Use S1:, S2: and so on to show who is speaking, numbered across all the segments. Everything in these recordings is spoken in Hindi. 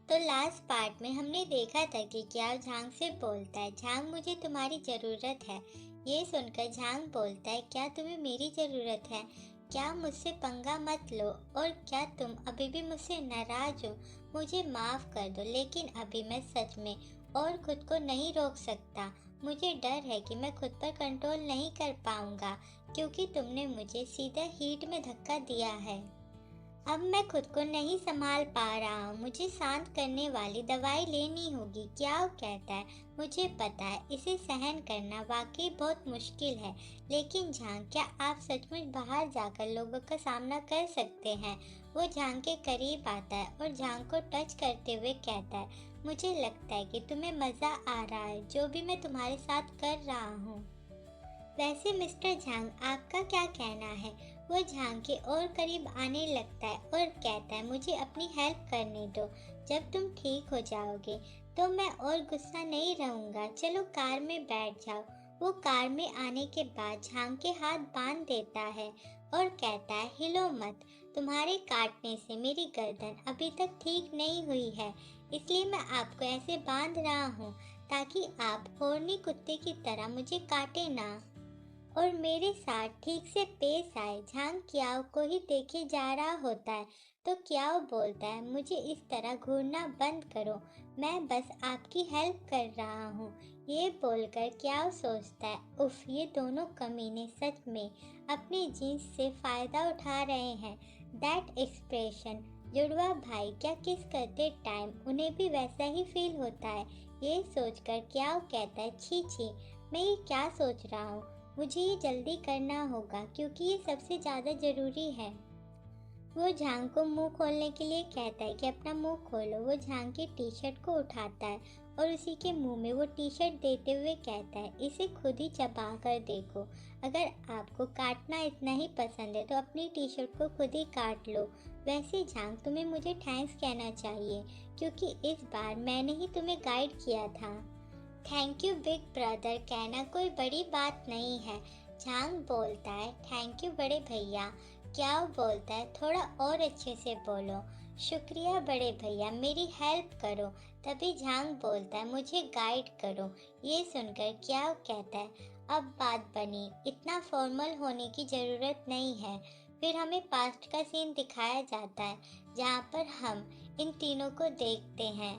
S1: तो लास्ट पार्ट में हमने देखा था कि क्या झांग से बोलता है, झांग मुझे तुम्हारी ज़रूरत है। ये सुनकर झांग बोलता है, क्या तुम्हें मेरी ज़रूरत है? क्या मुझसे पंगा मत लो, और क्या तुम अभी भी मुझसे नाराज़ हो? मुझे माफ़ कर दो, लेकिन अभी मैं सच में और खुद को नहीं रोक सकता। मुझे डर है कि मैं खुद पर कंट्रोल नहीं कर पाऊंगा, क्योंकि तुमने मुझे सीधा हीट में धक्का दिया है। अब मैं खुद को नहीं संभाल पा रहा हूँ, मुझे शांत करने वाली दवाई लेनी होगी। क्या वो कहता है, मुझे पता है इसे सहन करना वाकई बहुत मुश्किल है, लेकिन झांग, क्या आप सचमुच बाहर जाकर लोगों का सामना कर सकते हैं? वो झांग के करीब आता है और झांग को टच करते हुए कहता है, मुझे लगता है कि तुम्हें मज़ा आ रहा है जो भी मैं तुम्हारे साथ कर रहा हूँ। वैसे मिस्टर झांग, आपका क्या कहना है? वो झांग के और करीब आने लगता है और कहता है, मुझे अपनी हेल्प करने दो। जब तुम ठीक हो जाओगे तो मैं और गुस्सा नहीं रहूंगा। चलो कार में बैठ जाओ। वो कार में आने के बाद झांग के हाथ बांध देता है और कहता है, हिलो मत। तुम्हारे काटने से मेरी गर्दन अभी तक ठीक नहीं हुई है, इसलिए मैं आपको ऐसे बांध रहा हूँ ताकि आप होरनी कुत्ते की तरह मुझे काटे ना और मेरे साथ ठीक से पेश आए। झांग क्याओ को ही देखे जा रहा होता है तो क्याओ बोलता है, मुझे इस तरह घूरना बंद करो, मैं बस आपकी हेल्प कर रहा हूँ। ये बोलकर क्याओ सोचता है, उफ, ये दोनों कमीने सच में अपने जीन्स से फ़ायदा उठा रहे हैं। दैट एक्सप्रेशन, जुड़वा भाई क्या किस करते टाइम उन्हें भी वैसा ही फील होता है। ये सोचकर क्याओ कहता है, छी छी, मैं ये क्या सोच रहा हूँ, मुझे ये जल्दी करना होगा क्योंकि ये सबसे ज़्यादा ज़रूरी है। वो झांग को मुंह खोलने के लिए कहता है कि अपना मुंह खोलो। वो झांग की टी शर्ट को उठाता है और उसी के मुंह में वो टी शर्ट देते हुए कहता है, इसे खुद ही चबा कर देखो। अगर आपको काटना इतना ही पसंद है तो अपनी टी शर्ट को खुद ही काट लो। वैसे झांग, तुम्हें मुझे थैंक्स कहना चाहिए क्योंकि इस बार मैंने ही तुम्हें गाइड किया था। थैंक यू बिग ब्रदर कहना कोई बड़ी बात नहीं है। झांग बोलता है, थैंक यू बड़े भैया। क्या बोलता है, थोड़ा और अच्छे से बोलो। शुक्रिया बड़े भैया, मेरी हेल्प करो। तभी झांग बोलता है, मुझे गाइड करो। ये सुनकर क्या कहता है, अब बात बनी, इतना फॉर्मल होने की ज़रूरत नहीं है। फिर हमें पास्ट का सीन दिखाया जाता है जहाँ पर हम इन तीनों को देखते हैं।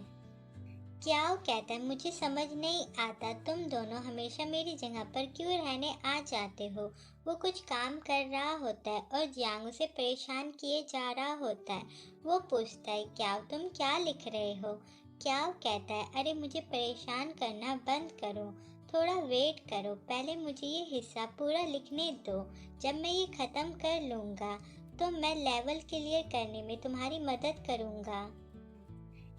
S1: क्या वो कहता है, मुझे समझ नहीं आता तुम दोनों हमेशा मेरी जगह पर क्यों रहने आ जाते हो। वो कुछ काम कर रहा होता है और जियांग उसे परेशान किए जा रहा होता है। वो पूछता है, क्या तुम क्या लिख रहे हो? क्या वो कहता है, अरे मुझे परेशान करना बंद करो, थोड़ा वेट करो, पहले मुझे ये हिस्सा पूरा लिखने दो। जब मैं ये ख़त्म कर लूँगा तो मैं लेवल क्लियर करने में तुम्हारी मदद करूँगा।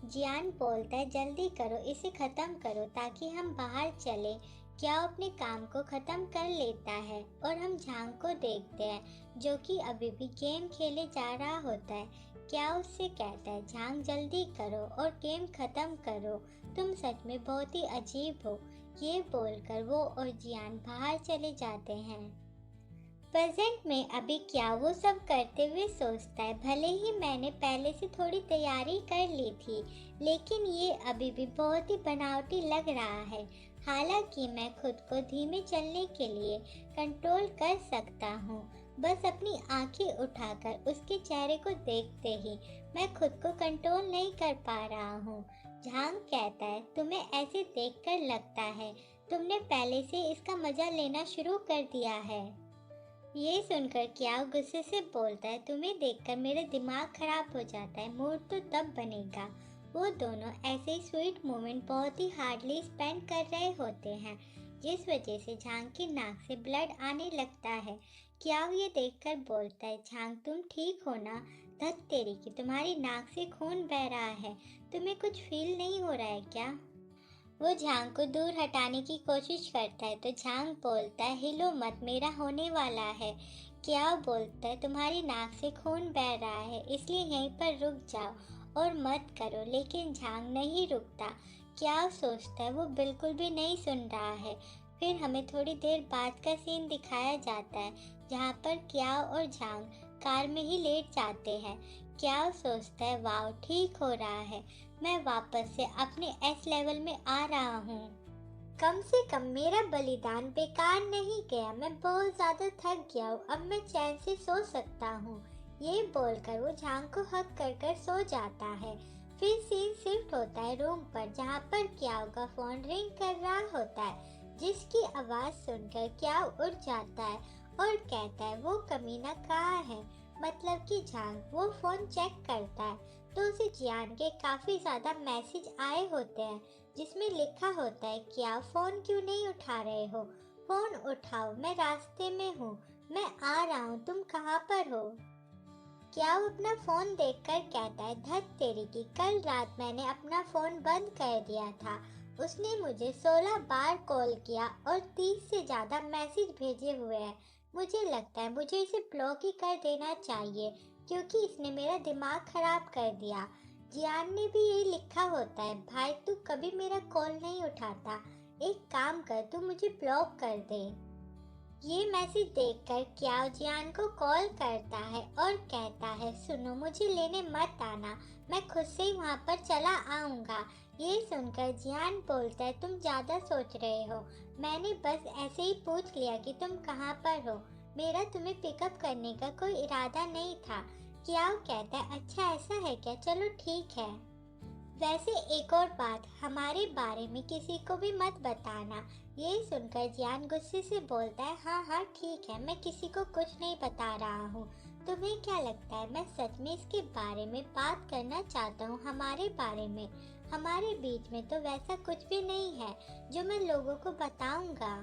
S1: जियान बोलता है, जल्दी करो, इसे ख़त्म करो ताकि हम बाहर चलें। क्या अपने काम को ख़त्म कर लेता है और हम झांग को देखते हैं जो कि अभी भी गेम खेले जा रहा होता है। क्या उससे कहता है, झांग जल्दी करो और गेम ख़त्म करो, तुम सच में बहुत ही अजीब हो। ये बोलकर वो और जियान बाहर चले जाते हैं। प्रेजेंट में अभी क्या वो सब करते हुए सोचता है, भले ही मैंने पहले से थोड़ी तैयारी कर ली थी, लेकिन ये अभी भी बहुत ही बनावटी लग रहा है। हालांकि मैं खुद को धीमे चलने के लिए कंट्रोल कर सकता हूँ, बस अपनी आंखें उठाकर उसके चेहरे को देखते ही मैं खुद को कंट्रोल नहीं कर पा रहा हूँ। झांग कहता है, तुम्हें ऐसे देखकर लगता है तुमने पहले से इसका मजा लेना शुरू कर दिया है। ये सुनकर क्या गुस्से से बोलता है, तुम्हें देखकर मेरा दिमाग खराब हो जाता है, मूड तो तब बनेगा। वो दोनों ऐसे ही स्वीट मोमेंट बहुत ही हार्डली स्पेंड कर रहे होते हैं, जिस वजह से झांग की नाक से ब्लड आने लगता है। क्या ये देखकर बोलता है, झांग तुम ठीक हो ना? धत तेरी की, तुम्हारी नाक से खून बह रहा है, तुम्हें कुछ फील नहीं हो रहा है क्या? वो झांग को दूर हटाने की कोशिश करता है तो झांग बोलता है, हिलो मत, मेरा होने वाला है। क्या बोलता है, तुम्हारी नाक से खून बह रहा है, इसलिए यहीं पर रुक जाओ और मत करो। लेकिन झांग नहीं रुकता। क्या सोचता है, वो बिल्कुल भी नहीं सुन रहा है। फिर हमें थोड़ी देर बाद का सीन दिखाया जाता है जहाँ पर क्या और झांग कार में ही लेट जाते हैं। क्या सोचता है, वाह ठीक हो रहा है, मैं वापस से अपने एस लेवल में आ रहा हूँ। कम से कम मेरा बलिदान बेकार नहीं गया, मैं बहुत ज्यादा थक गया हूँ, अब मैं चैन से सो सकता हूँ। ये बोलकर वो झांग को हक कर कर सो जाता है। फिर सीन शिफ्ट होता है रूम पर, जहाँ पर क्याओ का फोन रिंग कर रहा होता है, जिसकी आवाज सुनकर क्याओ उठ जाता है और कहता है वो कमीना कहाँ है। मतलब कि झांग वो फोन चेक करता है तो उसे जियान के काफी ज्यादा मैसेज आए होते हैं, जिसमें लिखा होता है कि आप फोन क्यों नहीं उठा रहे हो, फोन उठाओ, मैं रास्ते में हूँ, मैं आ रहा हूँ, तुम कहाँ पर हो। क्या वो अपना फोन देखकर कहता है धत तेरी की, कल रात मैंने अपना फोन बंद कर दिया था, उसने मुझे 16 बार कॉल किया और 30 से ज्यादा मैसेज भेजे हुए हैं, मुझे लगता है मुझे इसे ब्लॉक ही कर देना चाहिए क्योंकि इसने मेरा दिमाग खराब कर दिया। जियान ने भी यही लिखा होता है, भाई तू कभी मेरा कॉल नहीं उठाता, एक काम कर तू मुझे ब्लॉक कर दे। ये मैसेज देखकर क्याओ जियान को कॉल करता है और कहता है सुनो मुझे लेने मत आना, मैं खुद से ही वहाँ पर चला आऊँगा। ये सुनकर जियान बोलता है तुम ज़्यादा सोच रहे हो, मैंने बस ऐसे ही पूछ लिया कि तुम कहाँ पर हो, मेरा तुम्हें पिकअप करने का कोई इरादा नहीं था। क्याओ कहता है अच्छा ऐसा है क्या, चलो ठीक है। वैसे एक और बात, हमारे बारे में किसी को भी मत बताना। ये सुनकर जियान गुस्से से बोलता है हाँ हाँ ठीक है, मैं किसी को कुछ नहीं बता रहा हूँ। तुम्हें क्या लगता है मैं सच में इसके बारे में बात करना चाहता हूँ, हमारे बारे में? हमारे बीच में तो वैसा कुछ भी नहीं है जो मैं लोगों को बताऊंगा।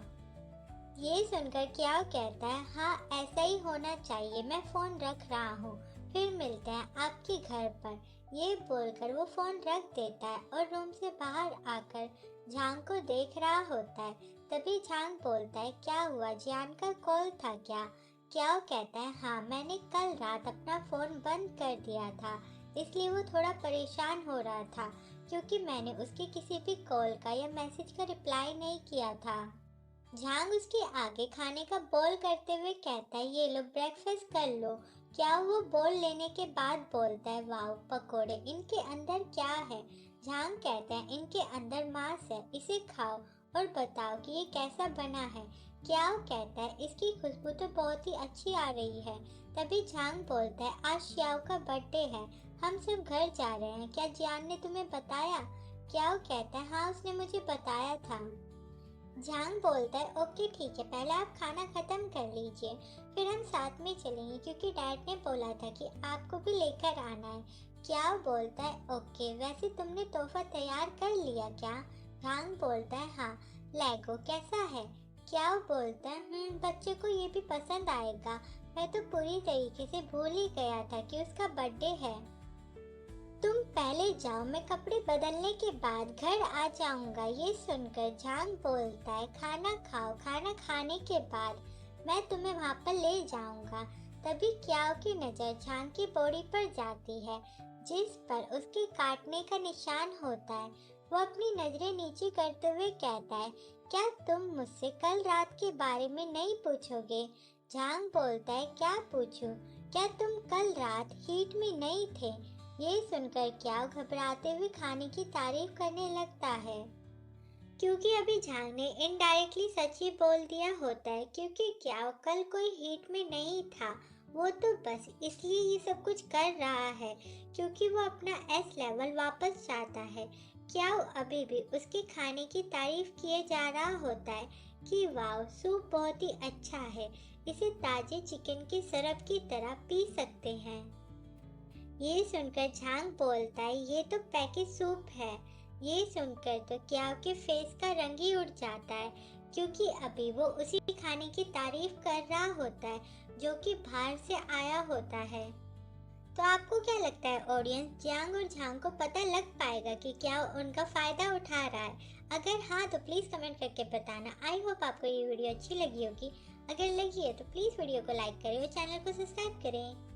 S1: ये सुनकर क्या कहता है हाँ ऐसा ही होना चाहिए, मैं फोन रख रहा हूँ, फिर मिलते हैं आपके घर पर। ये बोलकर वो फोन रख देता है और रूम से बाहर आकर झांग को देख रहा होता है। तभी झांग बोलता है क्या हुआ, जियान का कॉल था क्या? क्या कहता है हाँ मैंने कल रात अपना फोन बंद कर दिया था, इसलिए वो थोड़ा परेशान हो रहा था क्योंकि मैंने उसके किसी भी कॉल का या मैसेज का रिप्लाई नहीं किया था। झांग उसके आगे खाने का बोल करते हुए कहता है ये लो ब्रेकफास्ट कर लो। क्या वो बोल लेने के बाद बोलता है वाह पकोड़े, इनके अंदर क्या है? झांग कहता है इनके अंदर मांस है, इसे खाओ और बताओ कि ये कैसा बना है। क्या कहता है इसकी खुशबू तो बहुत ही अच्छी आ रही है। तभी झांग बोलता है आज श्याओ का बर्थडे है, हम सब घर जा रहे हैं, क्या जियान ने तुम्हें बताया? क्या कहता है हाँ उसने मुझे बताया था। झांग बोलता है ओके ठीक है, पहले आप खाना खत्म कर लीजिए, फिर हम साथ में चलेंगे क्योंकि डैड ने बोला था कि आपको भी लेकर आना है। क्या बोलता है ओके, वैसे तुमने तोहफा तैयार कर लिया क्या? झांग बोलता है हाँ। लेगो कैसा है? क्या बोलता है बच्चे को ये भी पसंद आएगा, मैं तो पूरी तरीके से भूल ही गया था कि उसका बर्थडे है। तुम पहले जाओ, मैं कपड़े बदलने के बाद घर आ जाऊंगा। ये सुनकर झांग बोलता है खाना खाओ, खाना खाने के बाद मैं तुम्हें वहां पर ले जाऊंगा। तभी क्याओ की नजर झांग की बॉडी पर जाती है, जिस पर उसके काटने का निशान होता है। वो अपनी नजरें नीचे करते हुए कहता है क्या तुम मुझसे कल रात के बारे में नहीं पूछोगे? झांग बोलता है क्या पूछूं, क्या तुम कल रात हीट में नहीं थे? ये सुनकर क्या घबराते हुए खाने की तारीफ करने लगता है, क्योंकि अभी झांग ने इनडायरेक्टली सच ही बोल दिया होता है क्योंकि क्या कल कोई हीट में नहीं था, वो तो बस इसलिए ये सब कुछ कर रहा है क्योंकि वो अपना एस लेवल वापस चाहता है। क्या अभी भी उसके खाने की तारीफ किए जा रहा होता है कि वाह सूप बहुत ही अच्छा है, इसे ताजे चिकन के सरब की तरह पी सकते हैं। ये सुनकर झांग बोलता है ये तो पैकेज सूप है। ये सुनकर तो क्या के फेस का रंग ही उड़ जाता है क्योंकि अभी वो उसी खाने की तारीफ कर रहा होता है जो कि बाहर से आया होता है। तो आपको क्या लगता है ऑडियंस, जियांग और झांग को पता लग पाएगा कि क्या उनका फायदा उठा रहा है? अगर हाँ तो प्लीज कमेंट करके बताना। आई होप आपको ये वीडियो अच्छी लगी होगी। अगर लगी है तो प्लीज वीडियो को लाइक करें और चैनल को सब्सक्राइब करें।